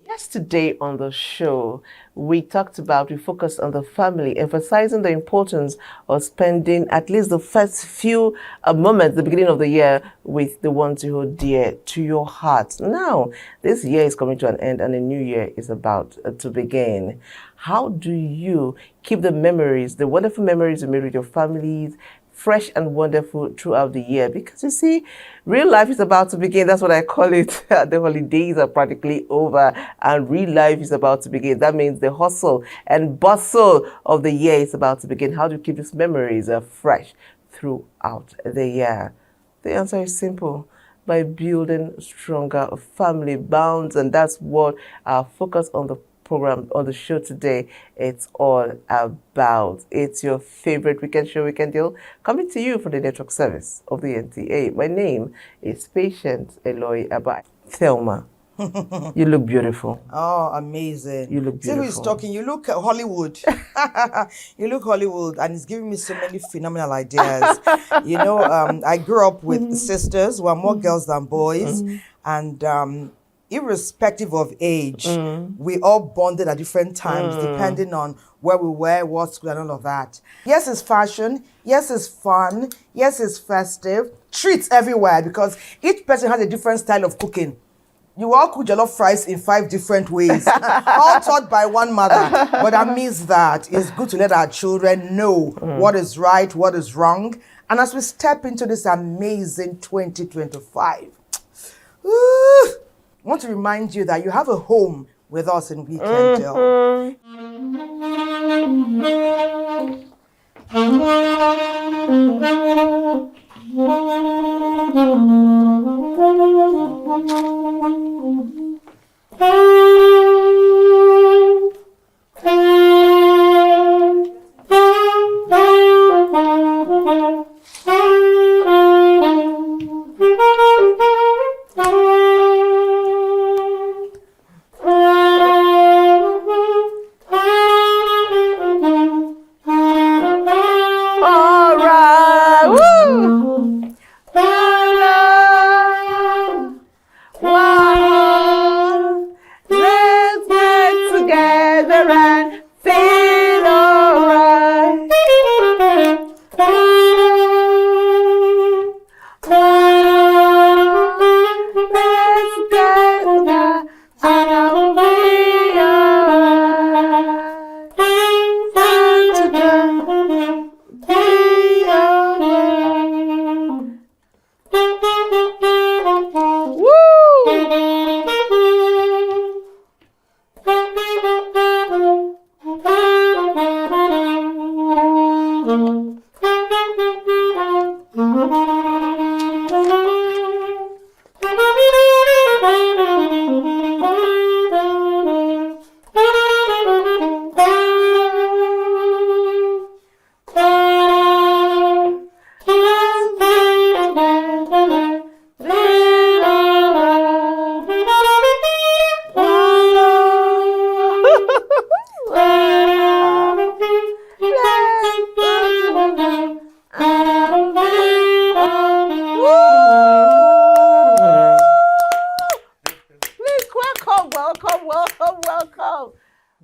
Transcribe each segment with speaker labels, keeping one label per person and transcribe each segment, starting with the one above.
Speaker 1: Yesterday on the show, we focused on the family, emphasizing the importance of spending at least the first few moments, the beginning of the year, with the ones you hold dear to your heart. Now, this year is coming to an end and a new year is about to begin. How do you keep the memories, the wonderful memories you made with your families, fresh and wonderful throughout the year? Because you see, real life is about to begin. That's what I call it. The holidays are practically over and real life is about to begin. That means the hustle and bustle of the year is about to begin. How do you keep these memories fresh throughout the year? The answer is simple: by building stronger family bonds. And that's what our focus on the program, on the show today, it's all about. It's your favorite weekend show, Weekend Deal, coming to you from the network service of the NTA. My name is Patient Eloy Abai. Thelma, you look beautiful.
Speaker 2: Oh, amazing.
Speaker 1: You look beautiful.
Speaker 2: See who is talking? You look Hollywood. You look Hollywood, and it's giving me so many phenomenal ideas. You know, I grew up with sisters who are more girls than boys, and irrespective of age, we all bonded at different times, depending on where we were, what school, and all of that. Yes, it's fashion. Yes, it's fun. Yes, it's festive. Treats everywhere, because each person has a different style of cooking. You all cook jollof rice in 5 different ways, all taught by one mother. But amidst that, it's good to let our children know what is right, what is wrong. And as we step into this amazing 2025, I want to remind you that you have a home with us in Weekend Deal.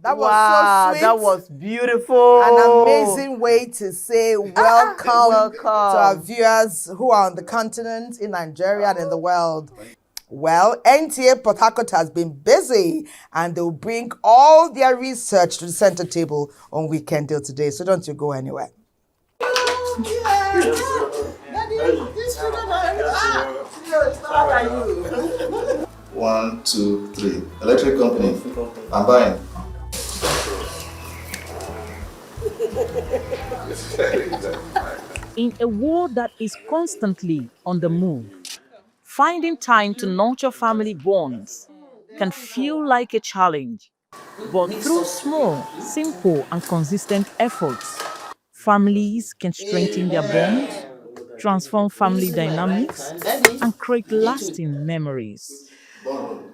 Speaker 2: That was so sweet.
Speaker 1: That was beautiful.
Speaker 2: An amazing way to say welcome to our viewers who are on the continent, in Nigeria, and in the world. Well, NTA Port Harcourt has been busy, and they'll bring all their research to the center table on Weekend Deal today. So don't you go anywhere.
Speaker 3: 1, 2, 3. Electric company. I'm buying.
Speaker 4: In a world that is constantly on the move, finding time to nurture family bonds can feel like a challenge. But through small, simple, and consistent efforts, families can strengthen their bonds, transform family dynamics, and create lasting memories.
Speaker 3: Bond.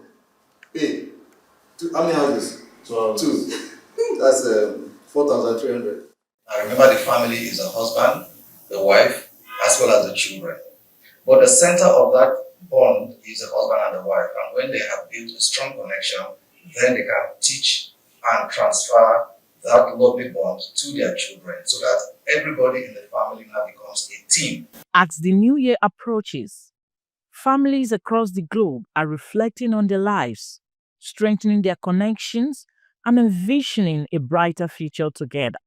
Speaker 3: Pay. How many houses? 12. Two. That's 4,300. I remember the family is the husband, the wife, as well as the children. But the center of that bond is the husband and the wife. And when they have built a strong connection, then they can teach and transfer that lovely bond to their children so that everybody in the family now becomes a team.
Speaker 4: As the new year approaches, families across the globe are reflecting on their lives, strengthening their connections, and envisioning a brighter future together.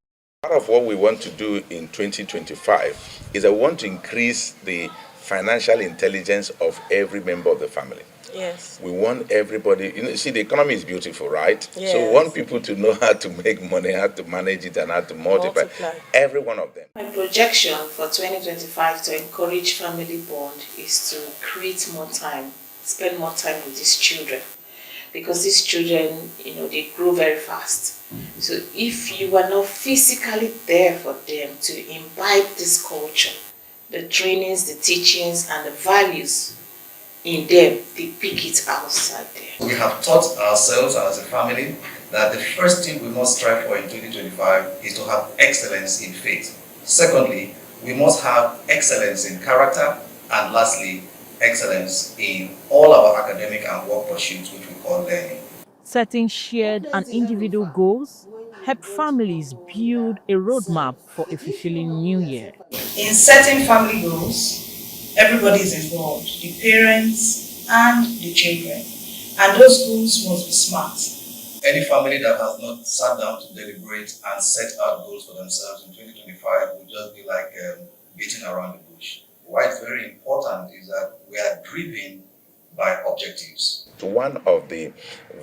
Speaker 5: Part of what we want to do in 2025 is I want to increase the financial intelligence of every member of the family.
Speaker 6: Yes.
Speaker 5: We want everybody, see, the economy is beautiful, right?
Speaker 6: Yes.
Speaker 5: So we want people to know how to make money, how to manage it, and how to multiply. Every one of them.
Speaker 7: My projection for 2025 to encourage family bond is to create more time, spend more time with these children. Because these children, they grow very fast. So if you are not physically there for them to imbibe this culture, the trainings, the teachings, and the values in them, they pick it outside there.
Speaker 3: We have taught ourselves as a family that the first thing we must strive for in 2025 is to have excellence in faith. Secondly, we must have excellence in character. And lastly, excellence in all our academic and work pursuits, which we call learning.
Speaker 4: Setting shared and individual goals help families build a roadmap for a fulfilling new year.
Speaker 7: In setting family goals, everybody is involved, the parents and the children. And those goals must be smart.
Speaker 3: Any family that has not sat down to deliberate and set out goals for themselves in 2025 will just be like beating around the bush. Why it's very important is that we are driven by objectives.
Speaker 5: So one of the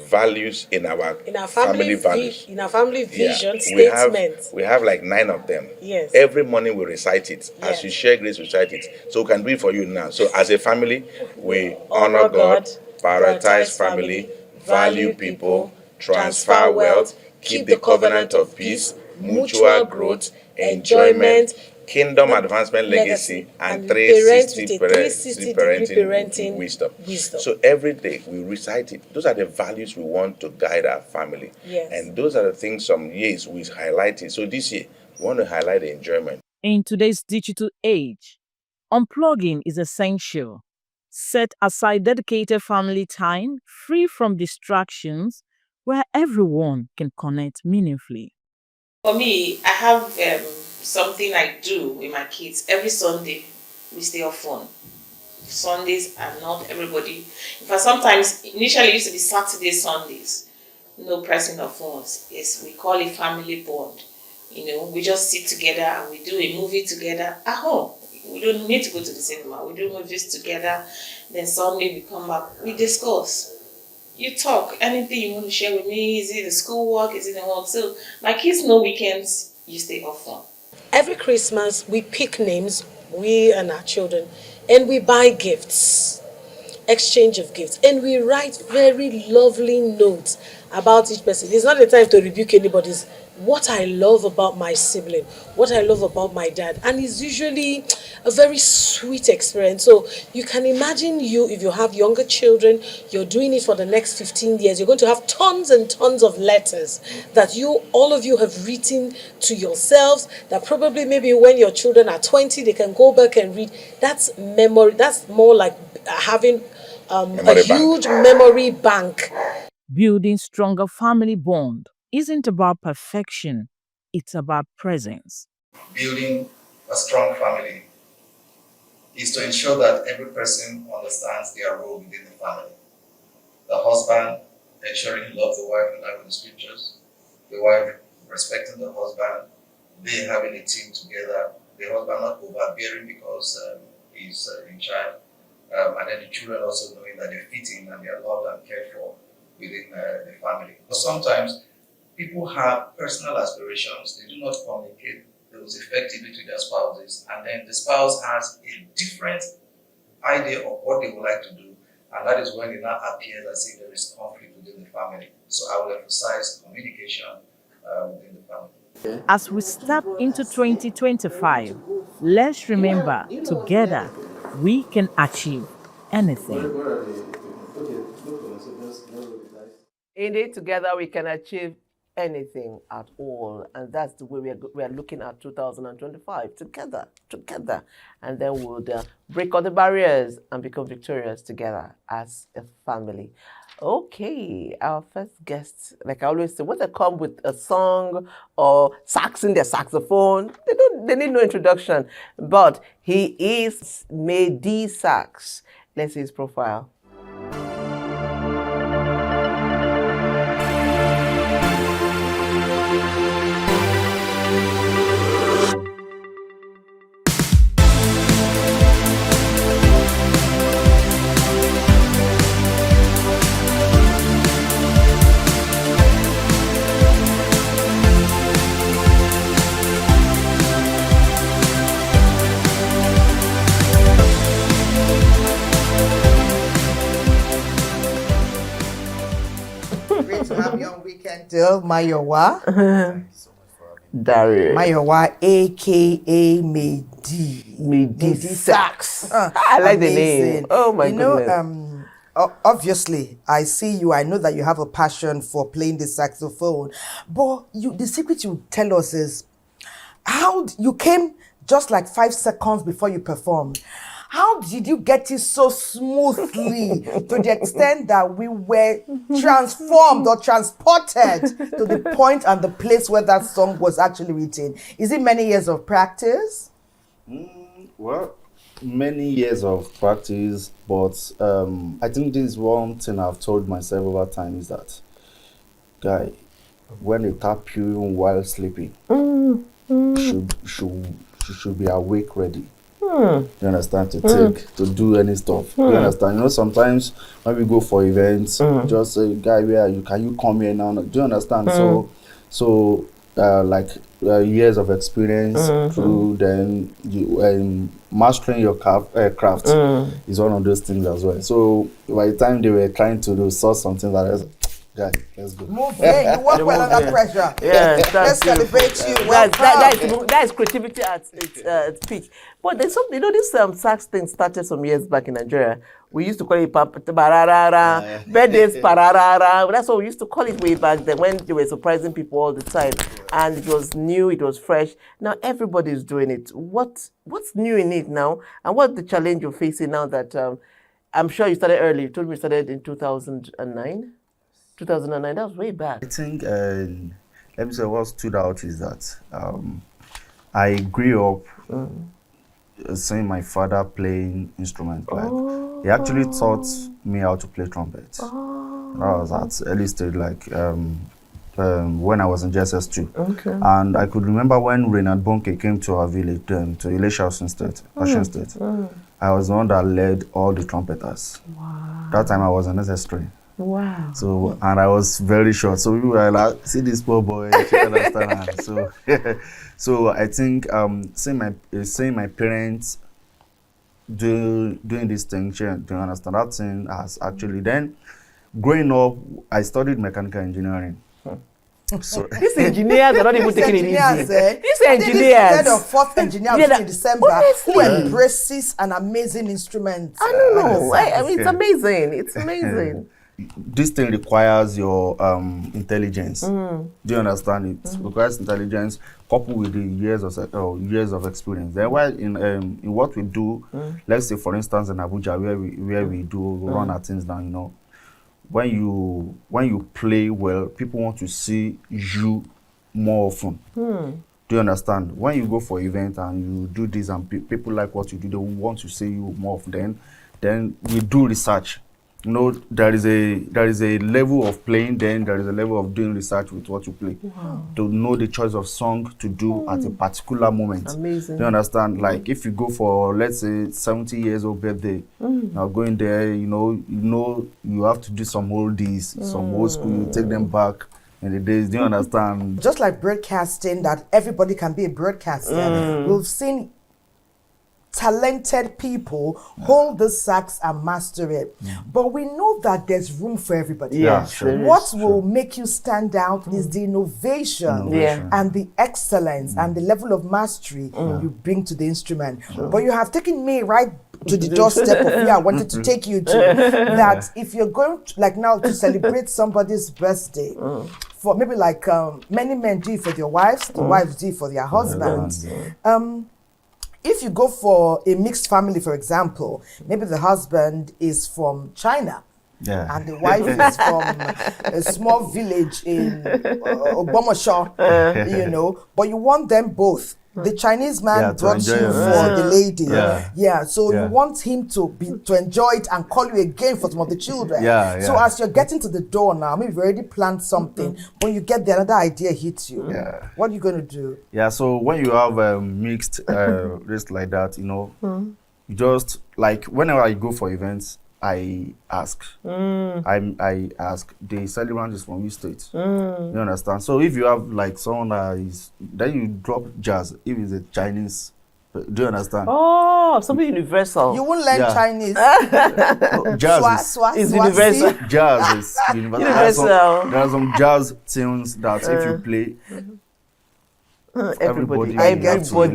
Speaker 5: values in our family values,
Speaker 6: in our family vision
Speaker 5: statement, we have like 9 of them.
Speaker 6: Yes.
Speaker 5: Every morning we recite it.
Speaker 6: Yes.
Speaker 5: As you share grace, we recite it. So we can do it for you now. So as a family, we honor God, prioritize family, value people, transfer wealth, keep the covenant of peace, mutual growth, enjoyment, kingdom advancement legacy, and 360 parenting wisdom. So every day we recite it. Those are the values we want to guide our family.
Speaker 6: Yes.
Speaker 5: And those are the things some years we highlighted. So this year we want to highlight the enjoyment.
Speaker 4: In today's digital age, unplugging is essential. Set aside dedicated family time, free from distractions, where everyone can connect meaningfully.
Speaker 7: For me, I have something I do with my kids. Every Sunday, we stay off phone. Sundays are not everybody. In fact, sometimes, initially it used to be Saturday, Sundays. No pressing of phones. Yes, we call it family bond. We just sit together and we do a movie together at home. We don't need to go to the cinema. We do movies together. Then Sunday we come back. We discuss. You talk. Anything you want to share with me? Is it the schoolwork? Is it the work? So my kids know weekends you stay off phone.
Speaker 6: Every Christmas we pick names, we and our children, and we buy gifts, exchange of gifts, and we write very lovely notes about each person. It's not the time to rebuke anybody's. What I love about my sibling, what I love about my dad, and it's usually a very sweet experience. So you can imagine if you have younger children, you're doing it for the next 15 years, you're going to have tons and tons of letters that all of you have written to yourselves, that probably maybe when your children are 20, they can go back and read. That's memory. That's more like having a huge memory bank.
Speaker 4: Building stronger family bond isn't about perfection, it's about presence.
Speaker 3: Building a strong family is to ensure that every person understands their role within the family. The husband ensuring he loves the wife in line with the scriptures, the wife respecting the husband, they having a team together, the husband not overbearing because he's in charge, and then the children also knowing that they're fitting and they're loved and cared for within the family. But sometimes people have personal aspirations, they do not communicate those effectively to their spouses, and then the spouse has a different idea of what they would like to do, and that is when it now appears as if there is conflict within the family. So I will emphasize communication within the family.
Speaker 4: As we step into 2025, let's remember together we can achieve anything.
Speaker 1: Indeed, together we can achieve anything at all, and that's the way we are looking at 2025 together, and then we'll break all the barriers and become victorious together as a family. Okay, our first guest, like I always say, when they come with a song or sax in their saxophone, they need no introduction, but he is Medi Sax. Let's see his profile.
Speaker 2: Great to have you on Weekend Deal, Mayowa.
Speaker 1: Dario.
Speaker 2: Mayowa, aka Medi
Speaker 1: Sax. I like the name. Oh my goodness.
Speaker 2: Obviously, I see you. I know that you have a passion for playing the saxophone. But the secret you tell us is how you came just like 5 seconds before you performed. How did you get it so smoothly to the extent that we were transformed or transported to the point and the place where that song was actually written? Is it many years of practice?
Speaker 8: Well, many years of practice, but I think this is one thing I've told myself over time is that, guy, when they tap you while sleeping, you should be awake ready. You understand? To do any stuff. You understand? You know, sometimes when we go for events, just say, guy, where are you? Can you come here now? Do you understand? So years of experience through then you mastering your craft is one of those things as well. So by the time they were trying to source something that is, guy, let's go.
Speaker 2: Move here, you work well under pressure.
Speaker 1: Yeah,
Speaker 2: let's celebrate you.
Speaker 1: That is creativity at its peak. But there's something, this sax thing started some years back in Nigeria. We used to call it pararara, birthdays pararara. That's what we used to call it way back then when they were surprising people all the time. And it was new, it was fresh. Now everybody's doing it. What's new in it now? And what's the challenge you're facing now that I'm sure you started early. You told me you started in 2009? 2009, that was way back.
Speaker 8: I think, let me say what stood out is that I grew up seeing my father playing instruments. Like, he actually taught me how to play trumpet. That was at early stage, like when I was in JSS2.
Speaker 1: Okay.
Speaker 8: And I could remember when Reynard Bonke came to our village, to Elisha Osun State. I was the one that led all the trumpeters.
Speaker 1: Wow.
Speaker 8: That time I was in SS3.
Speaker 1: Wow.
Speaker 8: So, and I was very short. So we were like, see this poor boy, you understand? So, so I think seeing my parents doing this thing, do you understand? That thing has actually, then growing up, I studied mechanical engineering. So
Speaker 1: these engineers are not even taking it easy. These engineers.
Speaker 2: Instead of fourth engineer in December who embraces an amazing instrument.
Speaker 1: I don't know. I mean, it's amazing. It's amazing.
Speaker 8: This thing requires your intelligence. Do you understand? It requires intelligence coupled with the years of experience. Then while in what we do, let's say for instance in Abuja where we do run our things down, you know, when you play well, people want to see you more often. Do you understand? When you go for event and you do this and people like what you do, they want to see you more often. Then we do research. you know, there is a level of playing, then there is a level of doing research with what you play. To know the choice of song to do at a particular moment.
Speaker 1: Amazing.
Speaker 8: Do you understand? Like if you go for, let's say, 70 years old birthday, now going there, you have to do some oldies, some old school, you take them back in the days. Do you understand?
Speaker 2: Just like broadcasting, that everybody can be a broadcaster. We've seen talented people hold the sax and master it. But we know that there's room for everybody.
Speaker 1: Yes, there is.
Speaker 2: What will make you stand out is the innovation and the excellence and the level of mastery you bring to the instrument. But you have taken me right to the doorstep of where I wanted to take you to. That if you're going to, like now, to celebrate somebody's birthday, for maybe like many men do it for their wives, the wives do it for their husbands. If you go for a mixed family, for example, maybe the husband is from China and the wife is from a small village in Ogbomoso, but you want them both. The Chinese man brought you for the lady. So you want him to enjoy it and call you again for some of the children. So as you're getting to the door now, maybe you've already planned something. When you get there, another idea hits you. What are you going to do? So
Speaker 8: when you have mixed race like that, you just, like, whenever I go for events, I ask. I ask, the celebrant is from which state? You understand? So if you have like someone that is, then you drop jazz, if it's a Chinese. Do you understand?
Speaker 1: Oh, something universal.
Speaker 2: You won't learn Chinese.
Speaker 8: Jazz
Speaker 1: is universal.
Speaker 8: Jazz is universal. There are some jazz tunes that if you play, everybody
Speaker 2: will.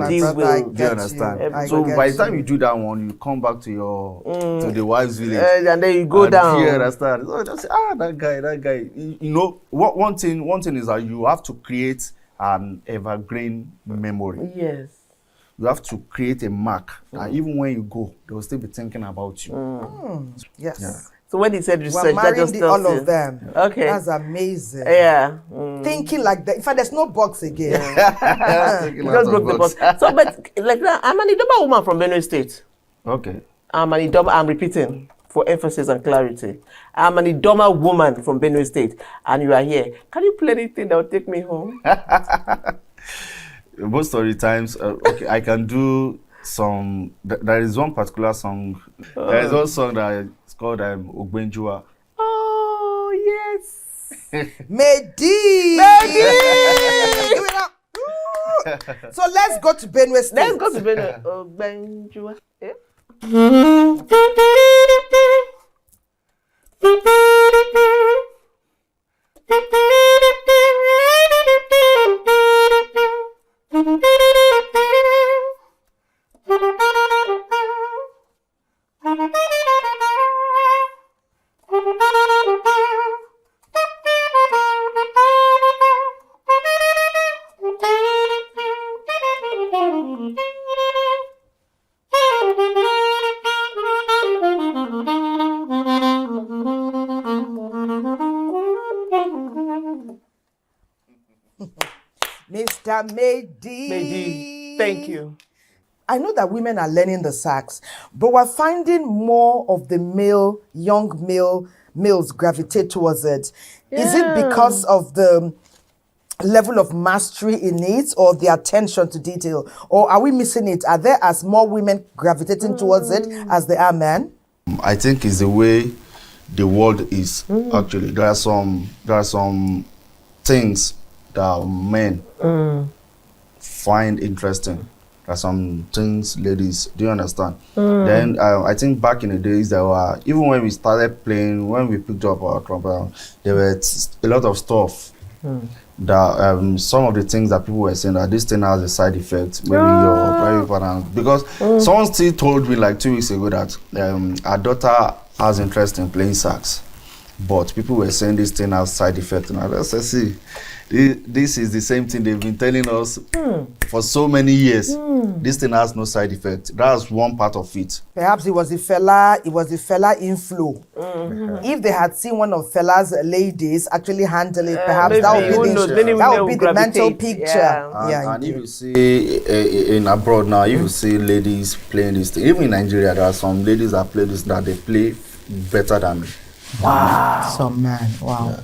Speaker 8: Do you understand? So by the time you do that one, you come back to your to the wife's village,
Speaker 1: and then you go down.
Speaker 8: You understand? So just say, that guy. One thing is that you have to create an evergreen memory.
Speaker 1: Yes.
Speaker 8: You have to create a mark, and even when you go, they will still be thinking about you.
Speaker 2: Yes.
Speaker 8: Yeah.
Speaker 1: So when he said research, that just
Speaker 2: all of them.
Speaker 1: Okay.
Speaker 2: That's amazing.
Speaker 1: Yeah.
Speaker 2: Thinking like that. In fact, there's no box again.
Speaker 1: You just broke the box. So, but like that, I'm an Idoma woman from Benue State.
Speaker 8: Okay.
Speaker 1: I'm repeating for emphasis and clarity. I'm an Idoma woman from Benue State, and you are here. Can you play anything that will take me home?
Speaker 8: Most of the times, okay, I can do some. There is one particular song. There is one song that is called Ogbenjua.
Speaker 1: Oh yes.
Speaker 2: Medi. Give it up. So let's go to Benue State.
Speaker 1: Let's go to Benue. Ogbenjua. Yeah.
Speaker 2: Mr. Medi.
Speaker 1: Medi, thank you.
Speaker 2: I know that women are learning the sax, but we're finding more of the young males gravitate towards it. Is it because of the level of mastery in it or the attention to detail? Or are we missing it? Are there as more women gravitating towards it as there are men?
Speaker 8: I think it's the way the world is actually. There are some things that men find interesting. There are some things ladies, do you understand? Then I think back in the days there were, even when we started playing, when we picked up our trumpet, there were a lot of stuff that some of the things that people were saying that this thing has a side effect, maybe your private partner. Because someone still told me like 2 weeks ago that our daughter has interest in playing sax, but people were saying this thing has side effect. And I just said, see, this is the same thing they've been telling us for so many years. This thing has no side effect. That's one part of it.
Speaker 2: Perhaps it was the fella inflow. If they had seen one of fella's ladies actually handle it, perhaps that would be the mental picture.
Speaker 8: And if you see in abroad now, if you see ladies playing this thing, even in Nigeria, there are some ladies that play this, that they play better than me.
Speaker 2: Some man. Wow.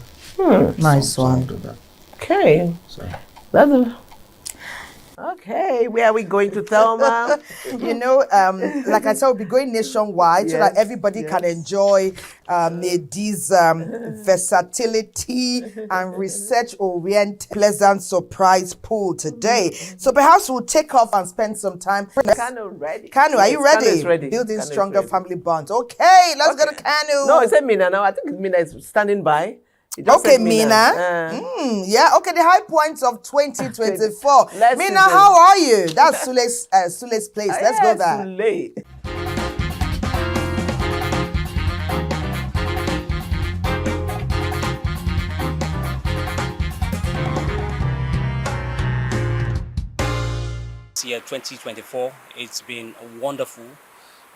Speaker 2: Nice
Speaker 8: Some
Speaker 2: one.
Speaker 8: do that.
Speaker 1: Okay.
Speaker 8: So.
Speaker 1: That's a... Okay, where are we going to, Thelma?
Speaker 2: You know, like I said, we'll be going nationwide so that
Speaker 1: Yes,
Speaker 2: everybody can
Speaker 1: yes.
Speaker 2: enjoy Nadi's versatility and research-oriented pleasant surprise pool today. So perhaps we'll take off and spend some time.
Speaker 1: Kanu ready.
Speaker 2: Kanu, are you
Speaker 1: Yes, Kanu
Speaker 2: ready?
Speaker 1: is ready.
Speaker 2: Building
Speaker 1: Kanu is
Speaker 2: stronger
Speaker 1: ready.
Speaker 2: family bonds. Okay, let's go to Kanu.
Speaker 1: No, it said Mina now. I think Mina is standing by. It just
Speaker 2: Okay,
Speaker 1: said
Speaker 2: Mina. Yeah, okay, the high points of 2024.
Speaker 1: Let's
Speaker 2: Mina,
Speaker 1: see them.
Speaker 2: how are you? That's Sule's place. Let's go there.
Speaker 1: Sule.
Speaker 9: This year 2024, it's been wonderful.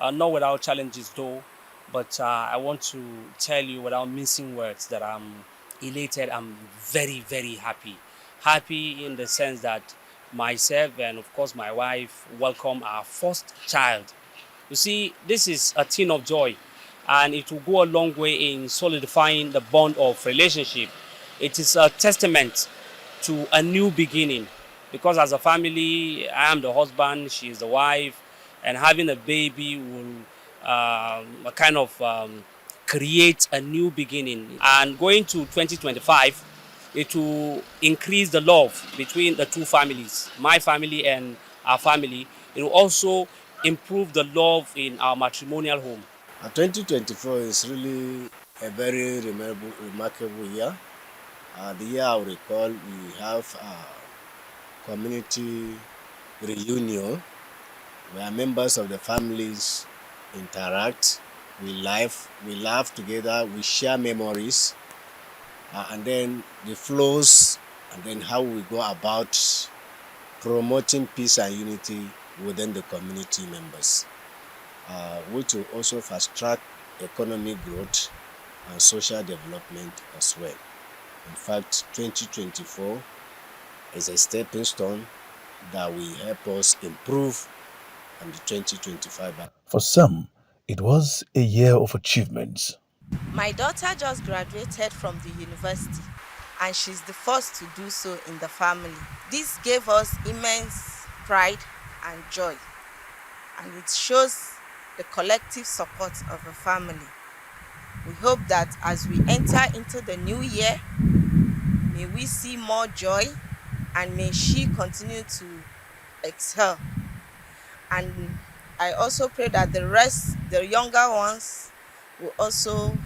Speaker 9: Not without challenges though, but I want to tell you without mincing words that I'm elated. I'm very, very happy. Happy in the sense that myself and of course my wife welcome our first child. You see, this is a thing of joy and it will go a long way in solidifying the bond of relationship. It is a testament to a new beginning because as a family, I am the husband, she is the wife, and having a baby will create a new beginning. And going to 2025, it will increase the love between the two families, my family and our family. It will also improve the love in our matrimonial home.
Speaker 10: 2024 is really a very remarkable year. The year I recall, we have a community reunion where members of the families interact, we laugh together, we share memories, and then the flows, and then how we go about promoting peace and unity within the community members, which will also fast track economic growth and social development as well. In fact, 2024 is a stepping stone that will help us improve on the 2025.
Speaker 11: For some, it was a year of achievements.
Speaker 12: My daughter just graduated from the university and she's the first to do so in the family. This gave us immense pride and joy, and it shows the collective support of the family. We hope that as we enter into the new year, may we see more joy and may she continue to excel. And I also pray that the rest, the younger ones, will also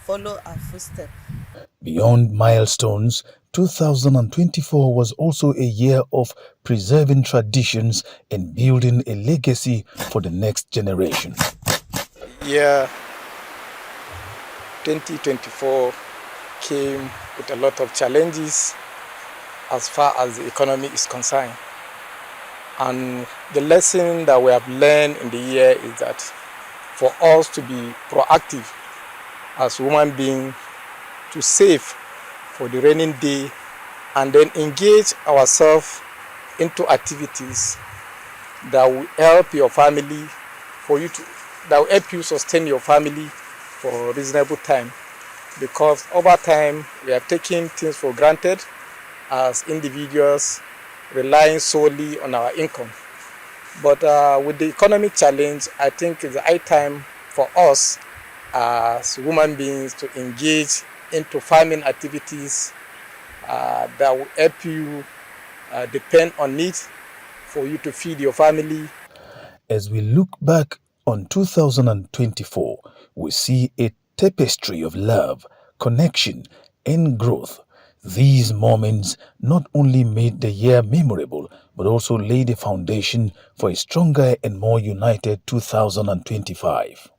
Speaker 12: follow our footsteps.
Speaker 11: Beyond milestones, 2024 was also a year of preserving traditions and building a legacy for the next generation.
Speaker 13: Yeah, 2024 came with a lot of challenges as far as the economy is concerned. And the lesson that we have learned in the year is that for us to be proactive as human beings, to save for the raining day and then engage ourselves into activities that will help your family, that will help you sustain your family for a reasonable time. Because over time, we are taking things for granted as individuals, relying solely on our income. But with the economic challenge, I think it's a high time for us as human beings to engage into farming activities that will help you depend on it for you to feed your family.
Speaker 11: As we look back on 2024, we see a tapestry of love, connection, and growth. These moments not only made the year memorable, but also laid a foundation for a stronger and more united 2025.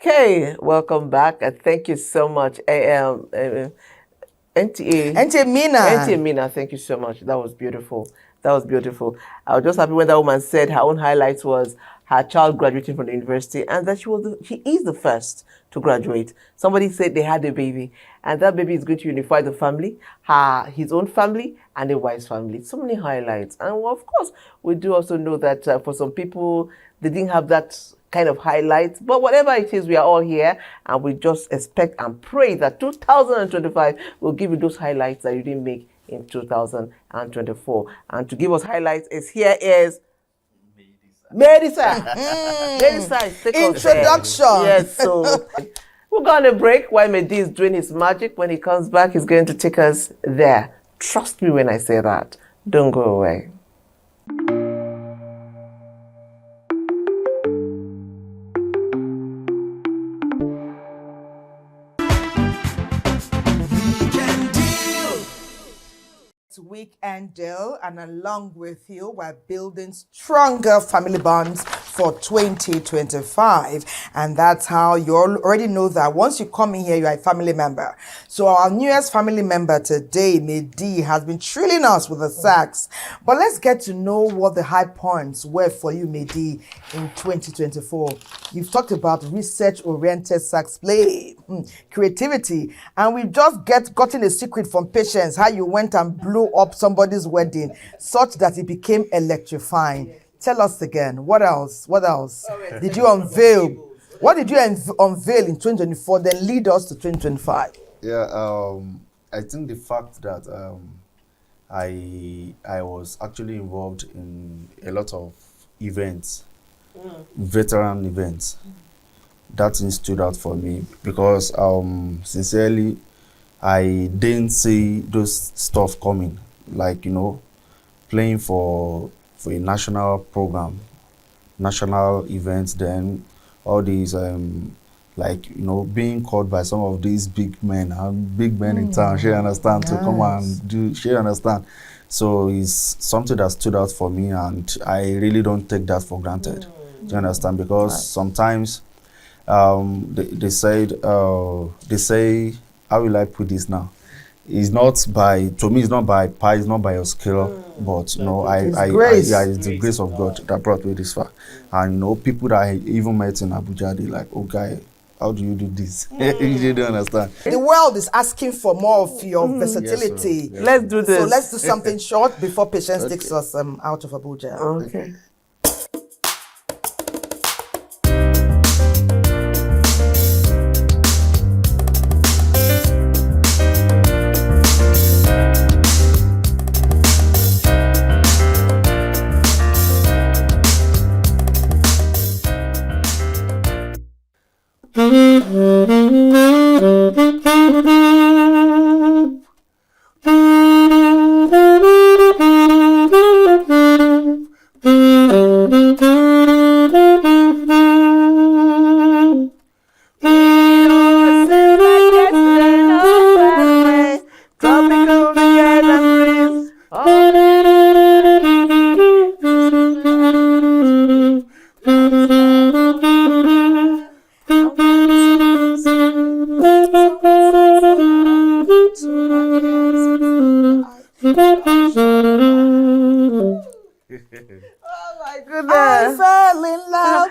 Speaker 1: Okay, welcome back. Thank you so much,
Speaker 2: NTA Mina.
Speaker 1: NTA Mina, thank you so much. That was beautiful. That was beautiful. I was just happy when that woman said her own highlights was her child graduating from the university and that she is the first to graduate. Somebody said they had a baby and that baby is going to unify the family, his own family and the wife's family. So many highlights. And well, of course, we do also know that for some people, they didn't have that kind of highlights. But whatever it is, we are all here and we just expect and pray that 2025 will give you those highlights that you didn't make in 2024. And to give us highlights is Melissa. Melissa, take us there.
Speaker 2: Introduction.
Speaker 1: Yes, so we'll go on a break while Mehdi is doing his magic. When he comes back, he's going to take us there. Trust me when I say that. Don't go away.
Speaker 2: Weekend deal, and along with you, we're building stronger family bonds for 2025. And that's how you already know that once you come in here, you're a family member. So our newest family member today, Mehdi, has been thrilling us with the sax. But let's get to know what the high points were for you, Mehdi, in 2024. You've talked about research-oriented sax play, creativity, and we've just gotten a secret from Patience, how you went and blew up somebody's wedding such that it became electrifying. Tell us again, what else did you unveil? What did you unveil in 2024, then lead us to 2025?
Speaker 8: Yeah, I think the fact that I was actually involved in a lot of events, veteran events, that thing stood out for me because sincerely, I didn't see those stuff coming, like, playing for a national program, national events, then all these, being called by some of these big men in town, she understand, to come and do, she understand. So it's something that stood out for me, and I really don't take that for granted. Do you understand? Because sometimes they say, how will I put this now? It's not by your skill, but it's the grace of God that brought me this far. And people that I even met in Abuja, they like, oh guy, how do you do this? You don't understand.
Speaker 2: The world is asking for more of your versatility.
Speaker 8: Yes,
Speaker 1: let's do this.
Speaker 2: So let's do something short before Patience takes us out of Abuja.
Speaker 1: Okay.
Speaker 2: I fell in love.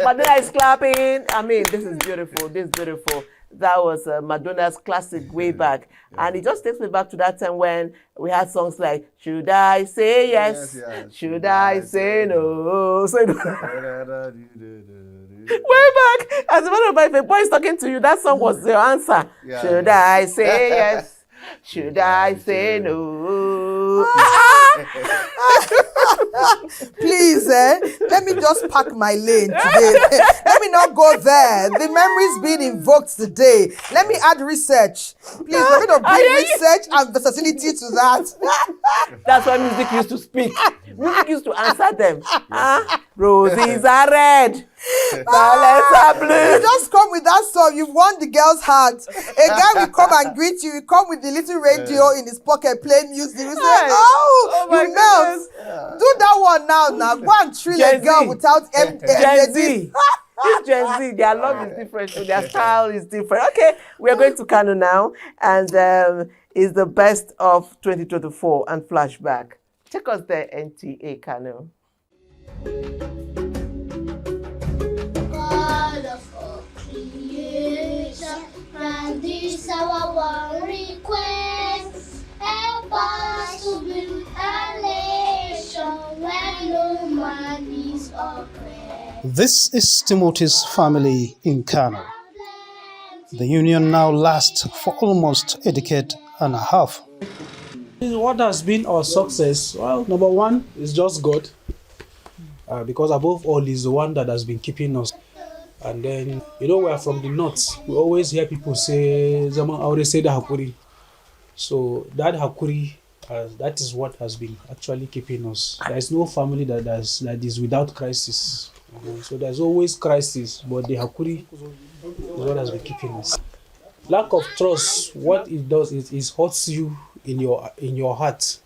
Speaker 1: Madonna is clapping. I mean, this is beautiful. This is beautiful. That was Madonna's classic way back. And it just takes me back to that time when we had songs like, should I say yes? Should I say no? So way back. As a matter of fact, if a boy is talking to you, that song was your answer. Should I say yes? Should I say no?
Speaker 2: Please, let's Let me just pack my lane today. Let me not go there. The memories being invoked today. Let me add research. Please, we're going to bring research and versatility to that.
Speaker 1: That's why music used to speak. Music used to answer them. Roses are red. Violets are blue.
Speaker 2: You just come with that song, you've won the girl's heart. A guy will come and greet you. He come with the little radio in his pocket playing music. You say, oh my melt. Do that one now. Go and thrill a girl without
Speaker 1: Gen Z. This Gen Z, their love is different, so their style is different. Okay, we are going to Kano now, and is the best of 2024 and flashback. Take us there, NTA Kano.
Speaker 14: God of all creation, grant this our one request. Help us to build a nation where no man is oppressed.
Speaker 15: This is Timothy's family in Kano. The union now lasts for almost a decade and a half.
Speaker 16: What has been our success? Well, number one is just God. Because above all, He's the one that has been keeping us. And then, we are from the north. We always hear people say, Zaman Aure say the Hakuri. So that Hakuri, that is what has been actually keeping us. There is no family that is without crisis. So there's always crisis, but the Hakuri is what has been keeping us. Lack of trust, what it does is it hurts you in your heart.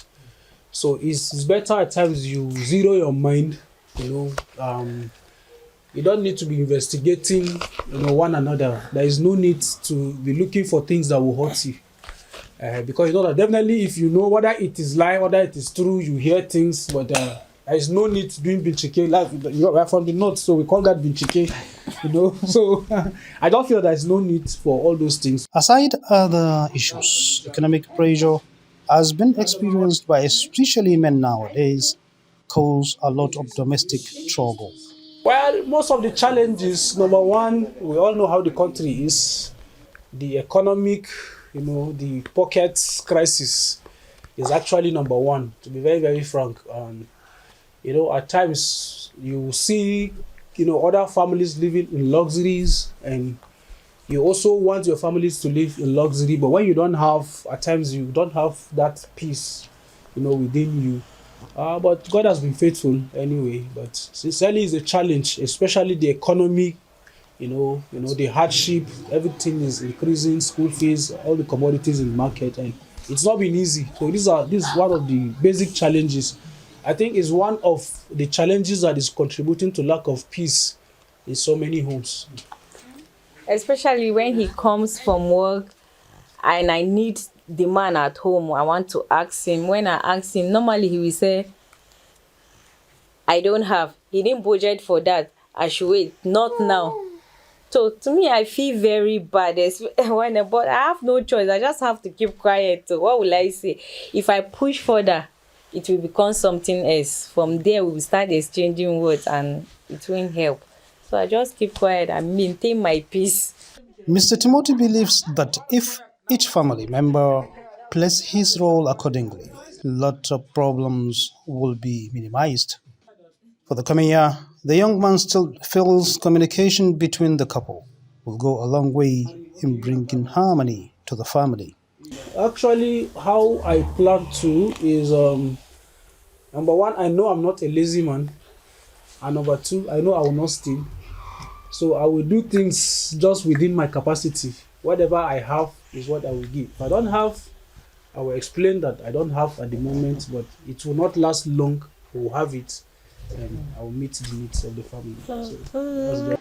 Speaker 16: So it's better at times you zero your mind. You don't need to be investigating one another. There is no need to be looking for things that will hurt you. Because that definitely if you know whether it is lie, whether it is true, you hear things, but there is no need to doing bincike. Like we are from the north, so we call that bincike. So I don't feel there is no need for all those things.
Speaker 15: Aside other issues, economic pressure has been experienced by especially men nowadays, cause a lot of domestic struggle.
Speaker 16: Well, most of the challenges, number one, we all know how the country is. The economic, the pocket crisis is actually number one, to be very, very frank. At times you see, other families living in luxuries, and you also want your families to live in luxury, but when you don't have, at times you don't have that peace, within you. But God has been faithful anyway. But sincerely, it's a challenge, especially the economy. The hardship. Everything is increasing. School fees, all the commodities in the market, and it's not been easy. So this is one of the basic challenges. I think is one of the challenges that is contributing to lack of peace in so many homes.
Speaker 17: Especially when he comes from work, and I need the man at home. I want to ask him. When I ask him, normally he will say, I don't have. He didn't budget for that. I should wait. Not now. So to me, I feel very bad. But I have no choice. I just have to keep quiet. So what will I say? If I push further, it will become something else. From there, we will start exchanging words and it won't help. So I just keep quiet and maintain my peace.
Speaker 15: Mr. Timothy believes that if each family member plays his role accordingly, lots of problems will be minimized. For the coming year, the young man still feels communication between the couple will go a long way in bringing harmony to the family.
Speaker 16: Actually, how I plan to is, number one, I know I'm not a lazy man. And number two, I know I will not steal. So I will do things just within my capacity. Whatever I have is what I will give. If I don't have, I will explain that I don't have at the moment, but it will not last long. We will have it, and I will meet the needs of the family. So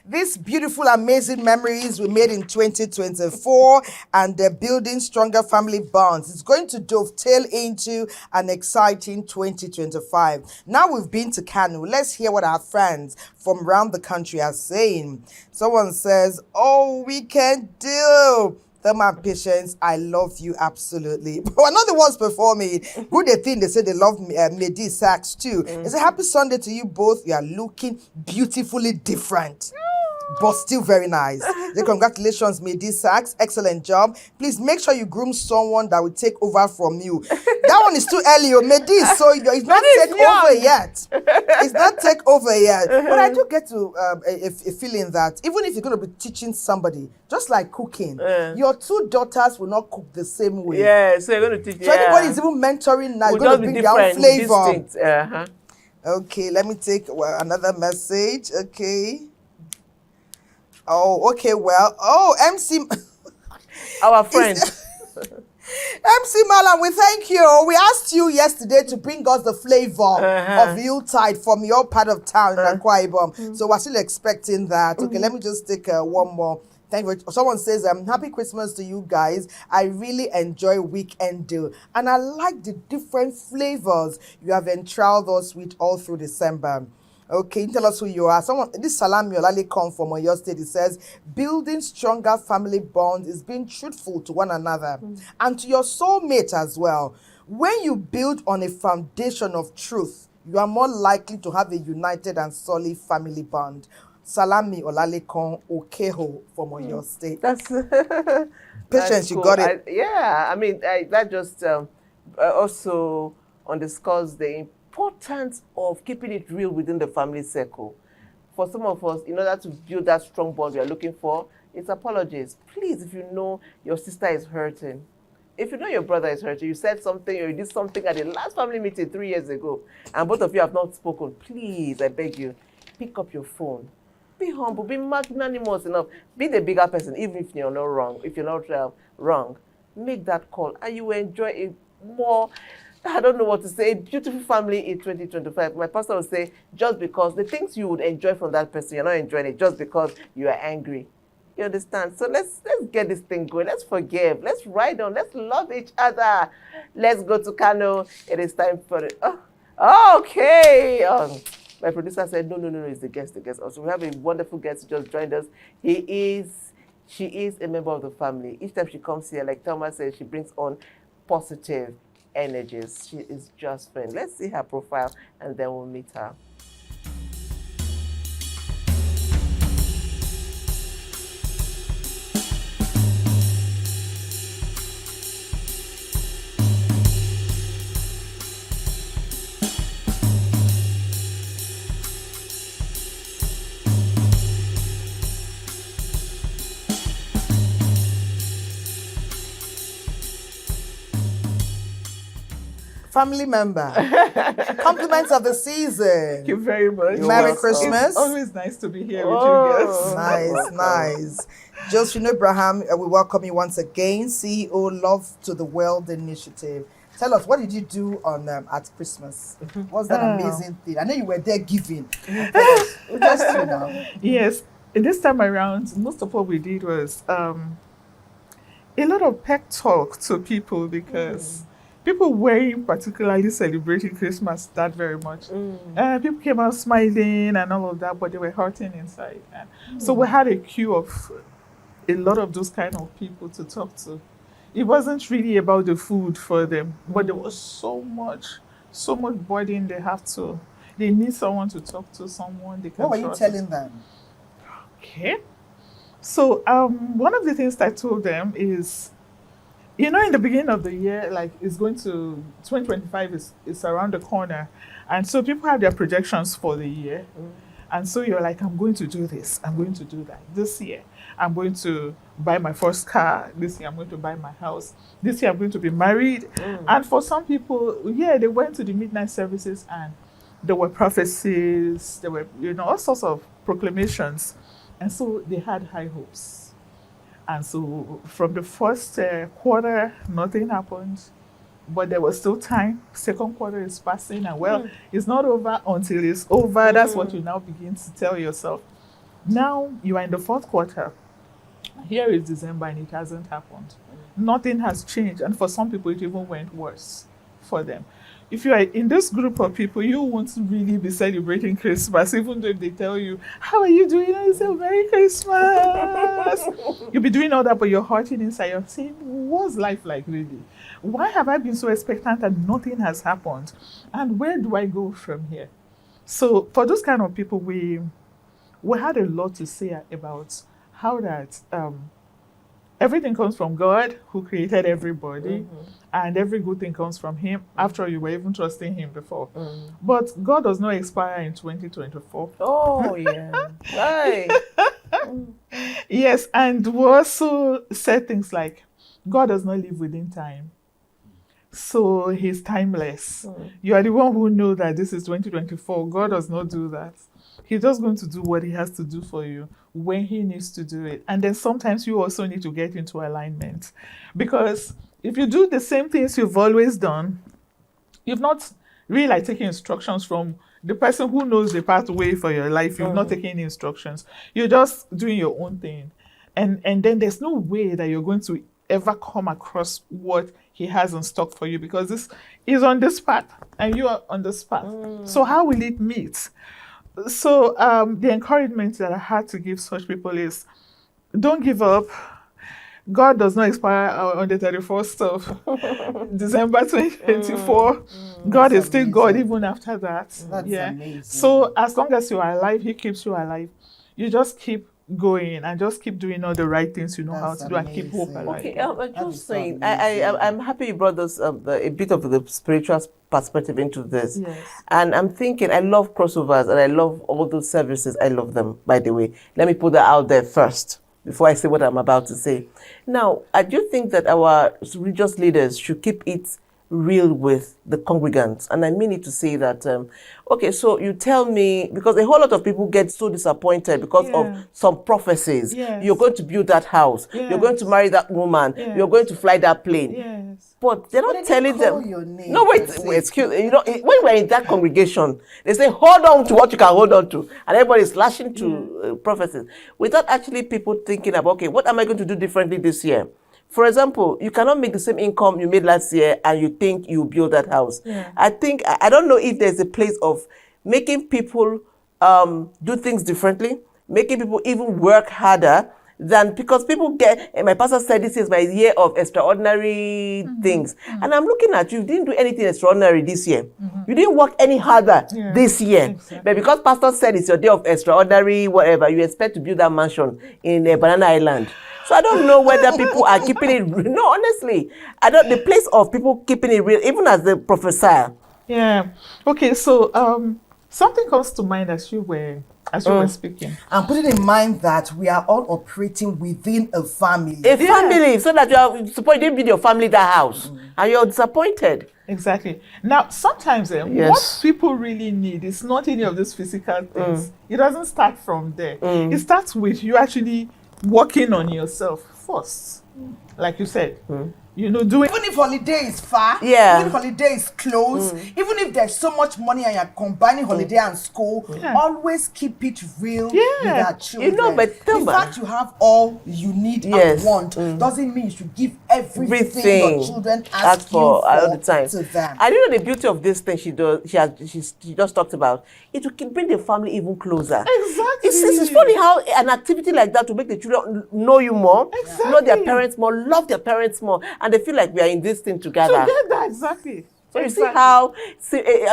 Speaker 2: These beautiful, amazing memories we made in 2024 and building stronger family bonds. It's going to dovetail into an exciting 2025. Now we've been to Kano. Let's hear what our friends from around the country are saying. Someone says, oh, we can do. Thelma Patience, I love you absolutely. But we're not the ones performing. Who they think they say they love Mehdi Sax too. They say happy Sunday to you both. You are looking beautifully different. but still very nice. Say, congratulations, Mehdi Sachs. Excellent job. Please make sure you groom someone that will take over from you. That one is too early. Mehdi, so it's not take over yet. It's not take over yet. But I do get to a feeling that even if you're going to be teaching somebody, just like cooking, your two daughters will not cook the same way.
Speaker 1: Yeah, so you're going to teach.
Speaker 2: So anybody is even mentoring now, you're going to bring their own flavor. Okay, let me take another message. Okay. Oh, okay, well. Oh, MC.
Speaker 1: Our friend.
Speaker 2: MC Malam, we thank you. We asked you yesterday to bring us the flavor of Yuletide from your part of town in Akwa Ibom. So we're still expecting that. Okay, let me just take one more. Thank you. Someone says, happy Christmas to you guys. I really enjoy Weekend Deal. And I like the different flavors you have enthralled us with all through December. Okay, tell us who you are. This Salami Olale come from Oyo State. It says, building stronger family bonds is being truthful to one another and to your soulmate as well. When you build on a foundation of truth, you are more likely to have a united and solid family bond. Salami Olalekon Okeho from Oyo State.
Speaker 1: That's
Speaker 2: Patience,
Speaker 1: cool.
Speaker 2: You got it.
Speaker 1: I mean, that just also underscores the importance of keeping it real within the family circle. For some of us, in order to build that strong bond we are looking for, it's apologies. Please, if you know your sister is hurting, if you know your brother is hurting, you said something or you did something at the last family meeting 3 years ago, and both of you have not spoken, please, I beg you, pick up your phone. Be humble, be magnanimous enough. Be the bigger person, even if you're not wrong. If you're not wrong, make that call, and you will enjoy a more, I don't know what to say, a beautiful family in 2025. My pastor would say, just because the things you would enjoy from that person, you're not enjoying it just because you are angry. You understand? So let's get this thing going. Let's forgive. Let's ride on. Let's love each other. Let's go to Kano. It is time for it. Oh, okay. My producer said, no, it's the guest. Also, we have a wonderful guest who just joined us. She is a member of the family. Each time she comes here, like Thomas said, she brings on positive energies. She is just fun. Let's see her profile and then we'll meet her.
Speaker 2: Family member. Compliments of the season.
Speaker 18: Thank you very much.
Speaker 2: Merry Christmas.
Speaker 18: It's always nice to be here with you
Speaker 2: Nice,
Speaker 18: guys.
Speaker 2: nice. Josephine Abraham, we welcome you once again. CEO Love to the World Initiative. Tell us, what did you do on at Christmas? What's that amazing thing? I know you were there giving. Just you now.
Speaker 18: Yes. This time around, most of what we did was a lot of pep talk to people because people weren't particularly celebrating Christmas that very much. People came out smiling and all of that, but they were hurting inside. And so we had a queue of a lot of those kind of people to talk to. It wasn't really about the food for them, but there was so much burden they need someone to talk to, someone they can
Speaker 2: trust. What were you telling them?
Speaker 18: Okay. So one of the things I told them is, in the beginning of the year, like 2025 is around the corner. And so people have their projections for the year. And so you're like, I'm going to do this. I'm going to do that. This year, I'm going to buy my first car. This year, I'm going to buy my house. This year, I'm going to be married. And for some people, they went to the midnight services and there were prophecies. There were, all sorts of proclamations. And so they had high hopes. And so from the first quarter, nothing happened, but there was still time. Second quarter is passing and it's not over until it's over. That's what you now begin to tell yourself. Now you are in the fourth quarter. Here is December and it hasn't happened. Nothing has changed. And for some people, it even went worse for them. If you are in this group of people, you won't really be celebrating Christmas, even though if they tell you, how are you doing? I say, Merry Christmas. You'll be doing all that, but you're hurting inside. You're saying, what's life like really? Why have I been so expectant and nothing has happened? And where do I go from here? So for those kind of people, we we had a lot to say about how that everything comes from God who created everybody, and every good thing comes from Him. After all, you were even trusting Him before. But God does not expire in 2024.
Speaker 1: Oh, yeah. Right.
Speaker 18: Yes, and we also said things like, God does not live within time. So He's timeless. You are the one who know that this is 2024. God does not do that. He's just going to do what He has to do for you when He needs to do it. And then sometimes you also need to get into alignment. Because if you do the same things you've always done, you've not really like taking instructions from the person who knows the pathway for your life. You've not taken any instructions. You're just doing your own thing. And then there's no way that you're going to ever come across what He has in stock for you, because this is on this path and you are on this path. So how will it meet? So the encouragement that I had to give such people is, don't give up. God does not expire on the 31st of December 2024. God is still God even after that.
Speaker 2: That's amazing.
Speaker 18: So as long as you are alive, He keeps you alive. You just keep going and just keep doing all the right things you know how to do, and keep hope alive.
Speaker 1: Okay, just saying, I'm happy you brought this a bit of the spiritual perspective into this.
Speaker 18: Yes.
Speaker 1: And I'm thinking, I love crossovers and I love all those services. I love them, by the way. Let me put that out there first before I say what I'm about to say. Now, I do think that our religious leaders should keep it real with the congregants. And I mean it to say that, okay, so you tell me, because a whole lot of people get so disappointed because of some prophecies.
Speaker 18: Yes.
Speaker 1: You're going to build that house.
Speaker 18: Yes.
Speaker 1: You're going to marry that woman.
Speaker 18: Yes.
Speaker 1: You're going to fly that plane.
Speaker 18: Yes.
Speaker 1: But they're not telling them.
Speaker 2: Your name,
Speaker 1: No, wait, excuse me. You know, when we're in that congregation, they say, hold on to what you can hold on to. And everybody's lashing to prophecies without actually people thinking about, okay, what am I going to do differently this year? For example, you cannot make the same income you made last year and you think you build that house. I think, I don't know if there's a place of making people do things differently, making people even work harder than, because people get, and my pastor said this is my year of extraordinary things. And I'm looking at you, you didn't do anything extraordinary this year. You didn't work any harder this year.
Speaker 18: Exactly.
Speaker 1: But because pastor said it's your day of extraordinary whatever, you expect to build that mansion in Banana Island. So I don't know whether people are keeping it real. No, honestly, I don't. The place of people keeping it real, even as the professor.
Speaker 18: Yeah. Okay. So something comes to mind as you were speaking.
Speaker 2: And putting in mind that we are all operating within a family.
Speaker 1: A family, so that you are supposed to build your family that house, and you're disappointed.
Speaker 18: Exactly. Now, sometimes what people really need is not any of these physical things. It doesn't start from there. It starts with you actually working on yourself first, like you said. You know, doing.
Speaker 2: Even if holiday is far,
Speaker 1: Yeah.
Speaker 2: even if holiday is close, even if there's so much money and you're combining holiday and school, always keep it real with our children.
Speaker 1: You know, but
Speaker 2: the fact you have all you need and want doesn't mean you should give everything your children ask for
Speaker 1: all the time
Speaker 2: to them.
Speaker 1: I don't know the beauty of this thing she just talked about. It will bring the family even closer.
Speaker 18: Exactly.
Speaker 1: It's funny how an activity like that will make the children know you more, know their parents more, love their parents more, and they feel like we are in this thing together.
Speaker 18: Exactly.
Speaker 1: So you see how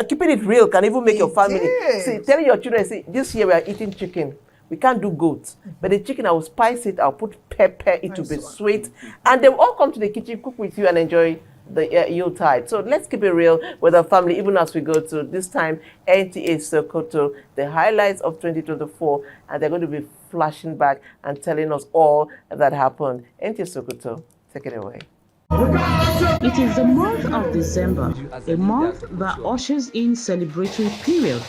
Speaker 1: keeping it real can even make your family. See, telling your children, see, this year we are eating chicken. We can't do goat. But the chicken, I will spice it, I'll put pepper, it will be sweet. And they will all come to the kitchen, cook with you and enjoy the Yuletide. So let's keep it real with our family, even as we go to this time, NTA Sokoto, the highlights of 2024. And they're going to be flashing back and telling us all that happened. NTA Sokoto, take it away.
Speaker 4: It is the month of December, a month that ushers in celebratory period.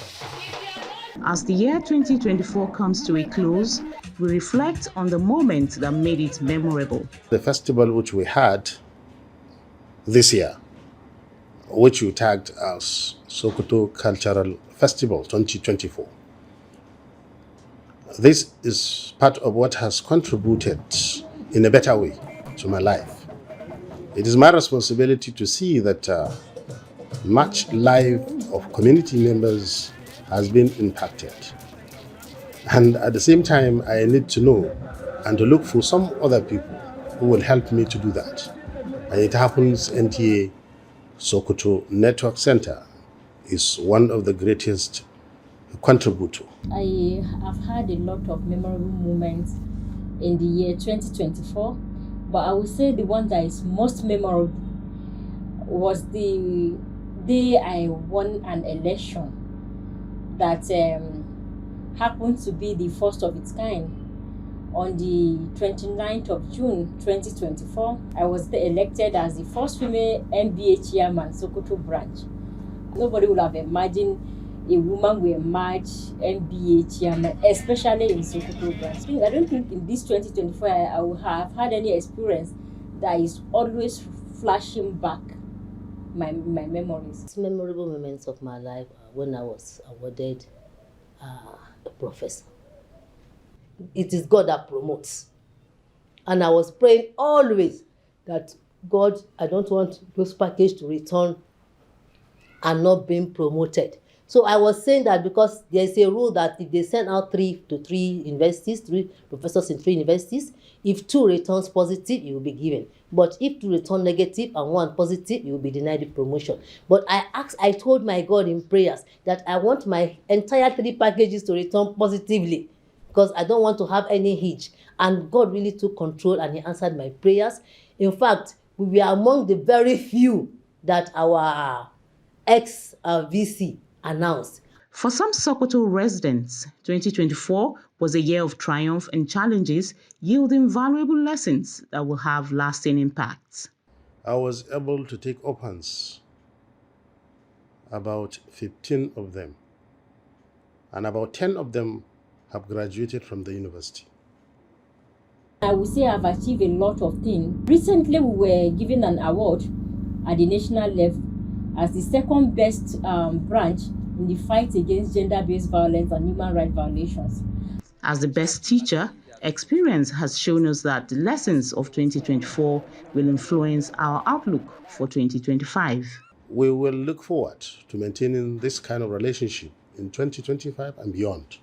Speaker 4: As the year 2024 comes to a close, we reflect on the moments that made it memorable.
Speaker 10: The festival which we had this year, which we tagged as Sokoto Cultural Festival 2024. This is part of what has contributed in a better way to my life. It is my responsibility to see that much life of community members has been impacted. And at the same time, I need to know and to look for some other people who will help me to do that. And it happens NTA Sokoto Network Center is one of the greatest contribute to?
Speaker 17: I have had a lot of memorable moments in the year 2024, but I would say the one that is most memorable was the day I won an election that happened to be the first of its kind. On the 29th of June 2024, I was elected as the first female NBA chairman, Sokoto branch. Nobody would have imagined a woman will emerge NBA chairman, especially in Sokoto branch. I don't think in this 2024 I will have had any experience that is always flashing back my memories.
Speaker 19: Memorable moments of my life when I was awarded a professor. It is God that promotes. And I was praying always that God, I don't want those packages to return and not being promoted. So I was saying that because there's a rule that if they send out three universities, 3 professors in 3 universities, if 2 returns positive, you will be given. But if 2 return negative and 1 positive, you will be denied the promotion. But I told my God in prayers that I want my entire 3 packages to return positively because I don't want to have any hitch. And God really took control and he answered my prayers. In fact, we were among the very few that our ex-VC announced.
Speaker 4: For some Sokoto residents, 2024 was a year of triumph and challenges, yielding valuable lessons that will have lasting impacts.
Speaker 10: I was able to take opens, about 15 of them, and about 10 of them have graduated from the university.
Speaker 17: I would say I've achieved a lot of things. Recently, we were given an award at the national level as the second best branch in the fight against gender-based violence and human rights violations.
Speaker 4: As the best teacher, experience has shown us that the lessons of 2024 will influence our outlook for 2025.
Speaker 10: We will look forward to maintaining this kind of relationship in 2025 and beyond,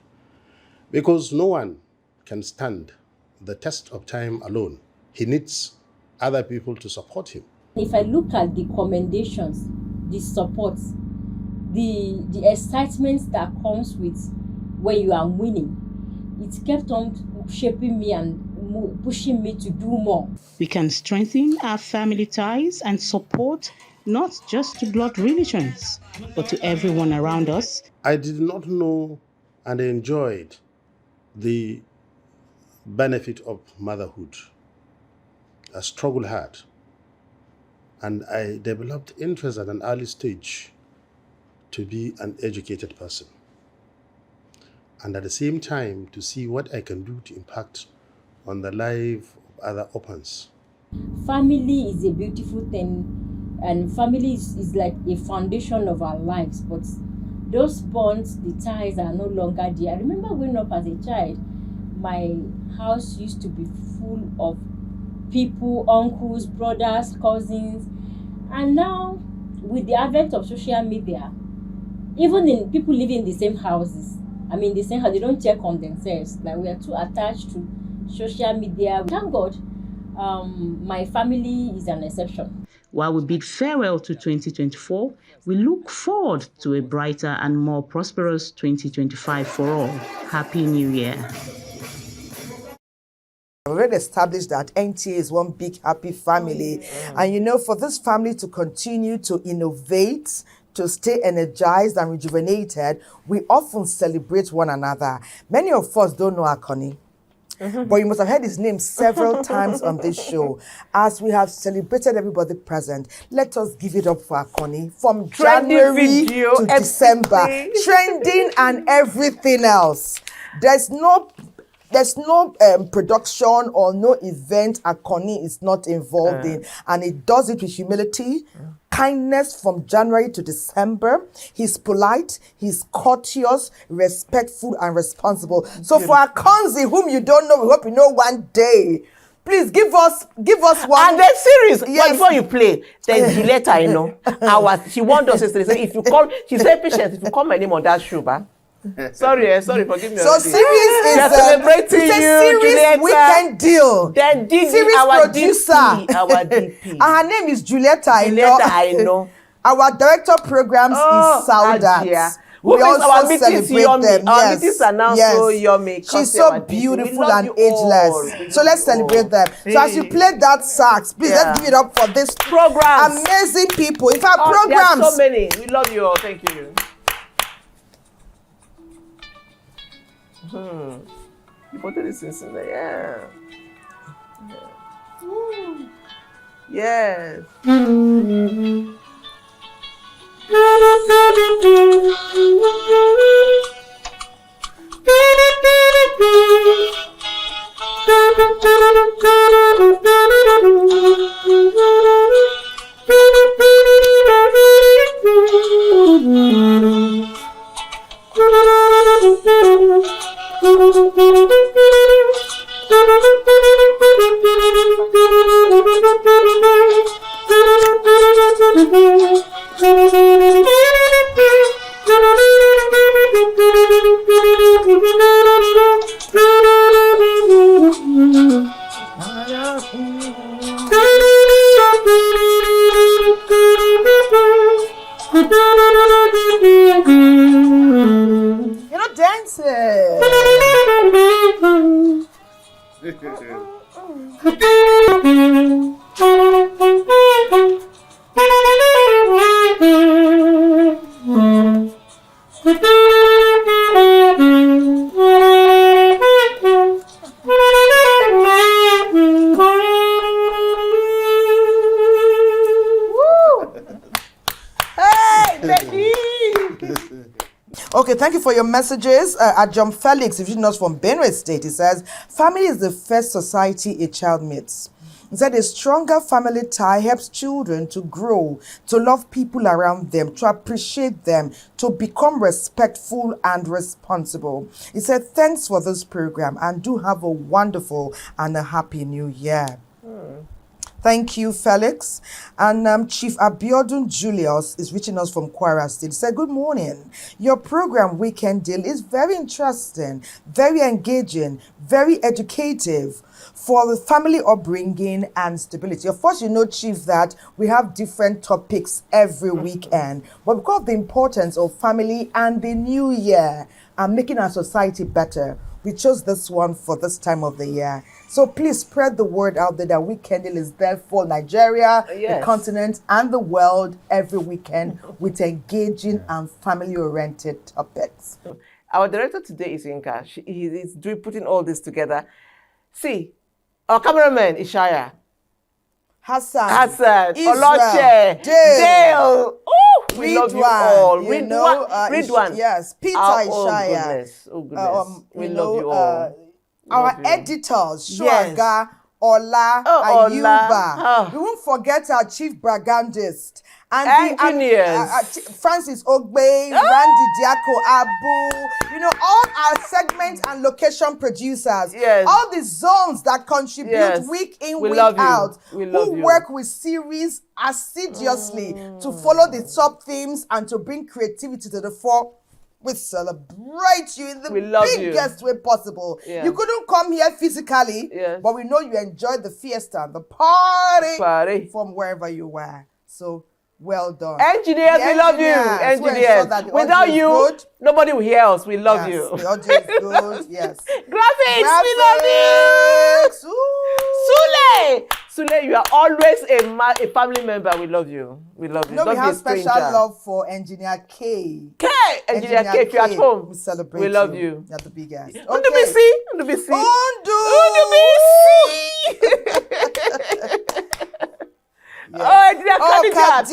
Speaker 10: because no one can stand the test of time alone. He needs other people to support him.
Speaker 17: If I look at the commendations, the support, the excitement that comes with when you are winning, it kept on shaping me and pushing me to do more.
Speaker 4: We can strengthen our family ties and support not just to blood relations, but to everyone around us.
Speaker 10: I did not know and enjoyed the benefit of motherhood. I struggled hard, and I developed interest at an early stage to be an educated person, and at the same time to see what I can do to impact on the life of other orphans.
Speaker 17: Family is a beautiful thing, and family is like a foundation of our lives, but those bonds, the ties are no longer there. I remember growing up as a child, my house used to be full of people, uncles, brothers, cousins, and now with the advent of social media, even in people living in the same houses, the same house, they don't check on themselves. Like, we are too attached to social media. Thank God, my family is an exception.
Speaker 4: While we bid farewell to 2024, we look forward to a brighter and more prosperous 2025 for all. Happy New Year.
Speaker 2: We've already established that NTA is one big happy family. And for this family to continue to innovate, to stay energized and rejuvenated, we often celebrate one another. Many of us don't know Akoni, but you must have heard his name several times on this show. As we have celebrated everybody present, let us give it up for Akoni from January to December. Trending and everything else. There's no production or no event Akoni is not involved in, and he does it with humility, kindness from January to December. He's polite, he's courteous, respectful, and responsible. So for Akonzi, whom you don't know, we hope you know one day. Please give us one.
Speaker 1: And then series. Yes. Before you play, there's Julieta, she warned us yesterday. Say, if you call, she said, patient, if you call my name on that shoe, sorry, forgive me.
Speaker 2: So series is
Speaker 1: celebrating you,
Speaker 2: series
Speaker 1: Julieta.
Speaker 2: Weekend deal.
Speaker 1: Then
Speaker 2: series
Speaker 1: our
Speaker 2: producer,
Speaker 1: DP, our DP.
Speaker 2: And her name is Julieta.
Speaker 1: I know.
Speaker 2: Our director of programs is Saudat.
Speaker 1: Who
Speaker 2: we
Speaker 1: makes our
Speaker 2: also
Speaker 1: meetings
Speaker 2: celebrate
Speaker 1: yummy?
Speaker 2: them.
Speaker 1: Our
Speaker 2: Yes,
Speaker 1: meetings are now so yummy.
Speaker 2: She's
Speaker 1: Come to
Speaker 2: so
Speaker 1: our meeting. We
Speaker 2: beautiful
Speaker 1: love
Speaker 2: and
Speaker 1: you all.
Speaker 2: ageless.
Speaker 1: We
Speaker 2: So
Speaker 1: love
Speaker 2: let's
Speaker 1: you all.
Speaker 2: celebrate them. So as you play that sax, please let's give it up for this
Speaker 1: programs.
Speaker 2: amazing people. In fact,
Speaker 1: There are
Speaker 2: programs.
Speaker 1: so many. We love you all. Thank you. You put this in there. Yeah. Yes.
Speaker 2: You're not dancing. Hey, baby. Okay, thank you for your messages. John Felix, if you know us from Benue State, he says, family is the first society a child meets. He said a stronger family tie helps children to grow, to love people around them, to appreciate them, to become respectful and responsible. He said, thanks for this program and do have a wonderful and a happy new year. Thank you, Felix. And Chief Abiodun Julius is reaching us from Kwara State. He said, good morning. Your program, Weekend Deal, is very interesting, very engaging, very educative for the family upbringing and stability. Of course, you know, Chief, that we have different topics every weekend, but because of the importance of family and the new year and making our society better, we chose this one for this time of the year. So please spread the word out there that Weekend Deal is there for Nigeria, the continent, and the world every weekend with engaging and family-oriented topics.
Speaker 1: Our director today is Inka. He is putting all this together. See, our cameraman, Ishaya.
Speaker 2: Hassan, Israel,
Speaker 1: Oloche, Dale. Oh, we love you all. Ridwan.
Speaker 2: Yes, Peter Ishaya.
Speaker 1: Oh, goodness. We love you all.
Speaker 2: Our editors, Shuaga, Ola, Ayuba. We won't forget our chief bragandist. And
Speaker 1: engineers.
Speaker 2: Francis Ogbe, Randy Diako, Abu, you know, all our segment and location producers.
Speaker 1: Yes.
Speaker 2: All the zones that contribute week in, week out. Who work with series assiduously to follow the top themes and to bring creativity to the fore. We celebrate you in the biggest way possible.
Speaker 1: Yeah.
Speaker 2: You couldn't come here physically, but we know you enjoyed the fiesta and the party from wherever you were. So, well done.
Speaker 1: Engineers, we love you. Engineers. Without you, nobody will hear us. We love you.
Speaker 2: The audio is good, yes.
Speaker 1: Graphics, we love you. Sule, you are always a family member. We love you. We love you.
Speaker 2: No,
Speaker 1: Don't
Speaker 2: we
Speaker 1: be a
Speaker 2: have special
Speaker 1: stranger.
Speaker 2: love for Engineer K.
Speaker 1: Engineer K, if you're at home,
Speaker 2: we celebrate
Speaker 1: we love you.
Speaker 2: You're the biggest. Okay.
Speaker 1: Undubisi. Oh, Engineer Khadijat.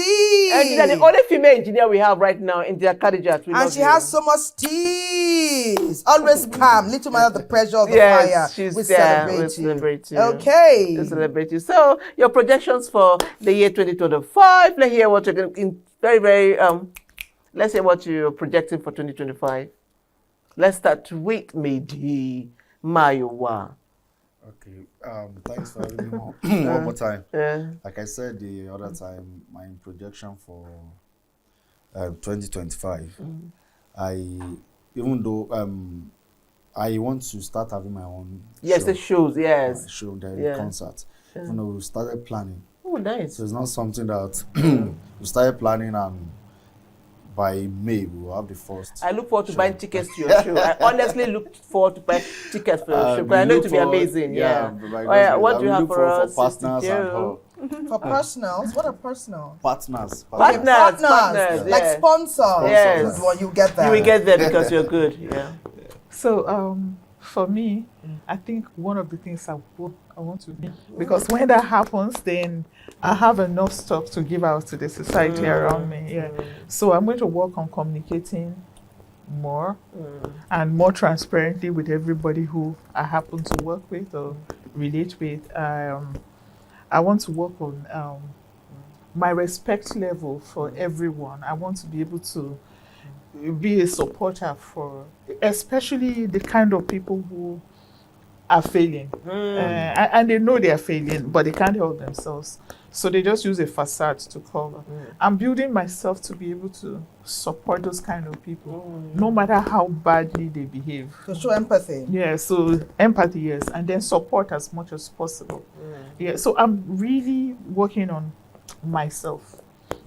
Speaker 1: Engineer, the only female engineer we have right now, Engineer Khadijat.
Speaker 2: And she has so much steez. Always calm. Little matter the pressure of the fire.
Speaker 1: She's
Speaker 2: we
Speaker 1: there.
Speaker 2: celebrate you.
Speaker 1: Okay. We celebrate you. So, your projections for the year 2025. Let's hear what you're going to, let's hear what you're projecting for 2025. Let's start with Mehdi Mayowa.
Speaker 8: Okay, thanks for having me one more time.
Speaker 1: Yeah.
Speaker 8: Like I said the other time, my projection for 2025, even though I want to start having my own
Speaker 1: the shows,
Speaker 8: show, the concert. You know, we started planning.
Speaker 1: Oh, nice.
Speaker 8: So it's not something that we started planning and by May we will have the first.
Speaker 1: I look forward to buying tickets to your show. I honestly look forward to buying tickets for your show because I know it will be amazing. Yeah. What do you have for us?
Speaker 8: For partners and all.
Speaker 2: For personals, what are personals?
Speaker 8: Partners.
Speaker 2: Partners.
Speaker 1: Yeah.
Speaker 2: Like sponsors.
Speaker 1: Yes.
Speaker 2: Well, you get that.
Speaker 1: You will get there because you're good. Yeah.
Speaker 18: So for me, I think one of the things I want to do, because when that happens, then I have enough stuff to give out to the society around me. Yeah. So I'm going to work on communicating more and more transparently with everybody who I happen to work with or relate with. I want to work on my respect level for everyone. I want to be able to be a supporter for especially the kind of people who are failing. And they know they are failing, but they can't help themselves. So they just use a facade to cover. I'm building myself to be able to support those kind of people, no matter how badly they behave.
Speaker 2: To show empathy.
Speaker 18: Yeah, so empathy, yes, and then support as much as possible. Yeah, so I'm really working on myself,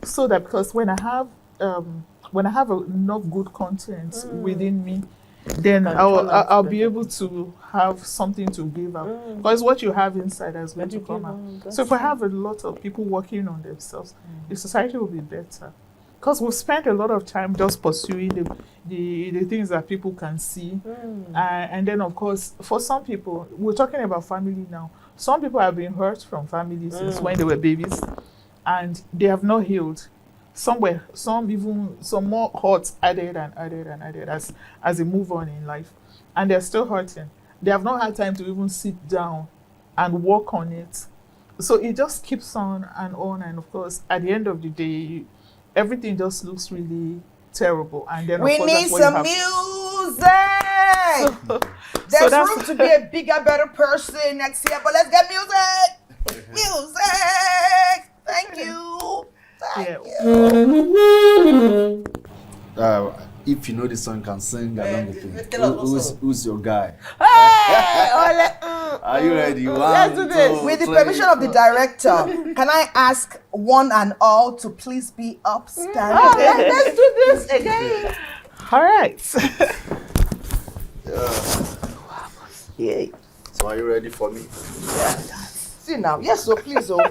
Speaker 18: so that because when I have enough good content within me, then I'll be able to have something to give out. Because what you have inside is going to come out. So if I have a lot of people working on themselves, the society will be better. Because we've spent a lot of time just pursuing the things that people can see. And then, of course, for some people, we're talking about family now. Some people have been hurt from families since when they were babies, and they have not healed. Some more hurts added as they move on in life, and they're still hurting. They have not had time to even sit down and work on it. So it just keeps on, and of course, at the end of the day, everything just looks really terrible. And then
Speaker 2: we need some music. There's room to be a bigger, better person next year, but let's get music. Music. Thank you.
Speaker 8: If you know the song, can sing along with me. Who's your guy? Are you ready?
Speaker 2: Let's do this. With the permission of the director, can I ask one and all to please be upstanding?
Speaker 18: Let's do this again. All right.
Speaker 8: So are you ready for me?
Speaker 2: See now. Yes, so please, oh.